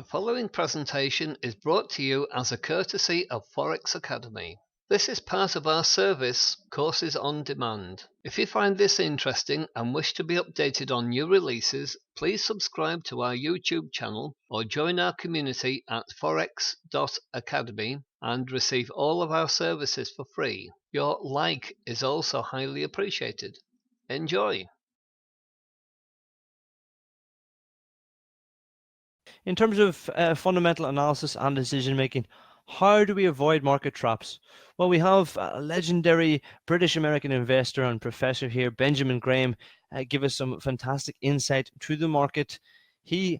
following presentation is brought to you as a courtesy of Forex Academy. This is part of our service, Courses on Demand. If you find this interesting and wish to be updated on new releases, please subscribe to our YouTube channel or join our community at forex.academy and receive all of our services for free. Your like is also highly appreciated. Enjoy! In terms of fundamental analysis and decision making, how do we avoid market traps? Well, we have a legendary British-American investor and professor here, Benjamin Graham, give us some fantastic insight to the market. He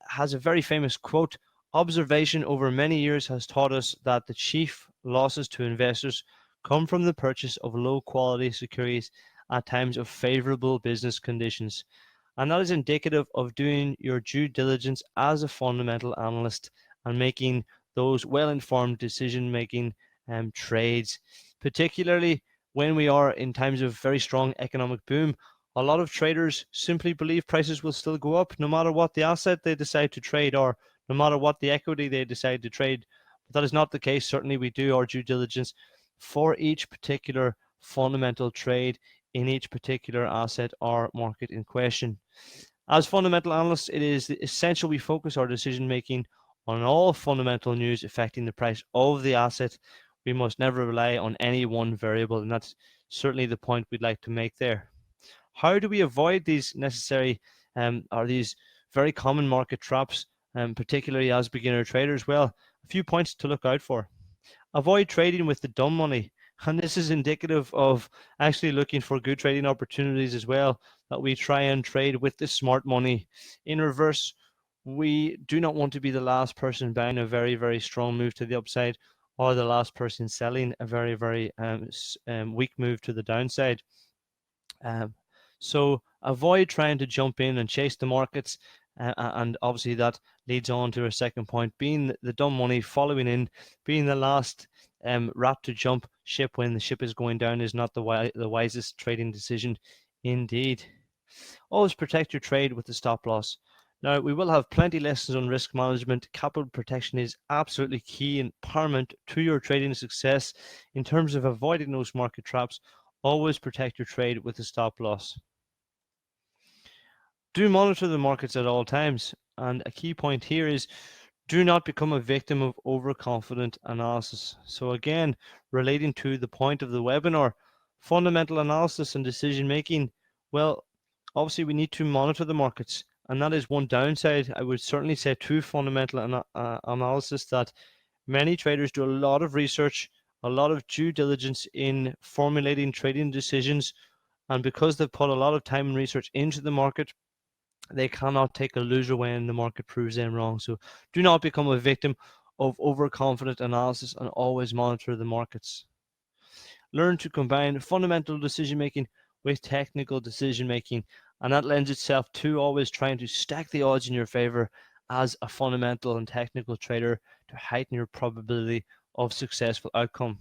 has a very famous quote: "Observation over many years has taught us that the chief losses to investors come from the purchase of low-quality securities at times of favorable business conditions." And that is indicative of doing your due diligence as a fundamental analyst and making those well-informed decision-making trades, particularly when we are in times of very strong economic boom. A lot of traders simply believe prices will still go up no matter what the asset they decide to trade or no matter what the equity they decide to trade. But that is not the case. Certainly we do our due diligence for each particular fundamental trade in each particular asset or market in question. As fundamental analysts, it is essential we focus our decision making on all fundamental news affecting the price of the asset. We must never rely on any one variable, and that's certainly the point we'd like to make there. How do we avoid these necessary or these very common market traps, particularly as beginner traders? Well, a few points to look out for. Avoid trading with the dumb money. And this is indicative of actually looking for good trading opportunities as well, that we try and trade with the smart money. In reverse, we do not want to be the last person buying a very, very strong move to the upside or the last person selling a very, very weak move to the downside. So avoid trying to jump in and chase the markets. And obviously that leads on to our second point, being the dumb money, following in, being the last rat to jump ship when the ship is going down is not the wisest trading decision indeed. Always protect your trade with the stop loss. Now, we will have plenty lessons on risk management. Capital protection is absolutely key and paramount to your trading success. In terms of avoiding those market traps, always protect your trade with the stop loss. Do monitor the markets at all times. And a key point here is do not become a victim of overconfident analysis. So again, relating to the point of the webinar, fundamental analysis and decision making, well, obviously we need to monitor the markets. And that is one downside, I would certainly say, to fundamental analysis, that many traders do a lot of research, a lot of due diligence in formulating trading decisions. And because they've put a lot of time and research into the market, they cannot take a loser when the market proves them wrong. So do not become a victim of overconfident analysis and always monitor the markets. Learn to combine fundamental decision making with technical decision making, and that lends itself to always trying to stack the odds in your favor as a fundamental and technical trader to heighten your probability of successful outcome.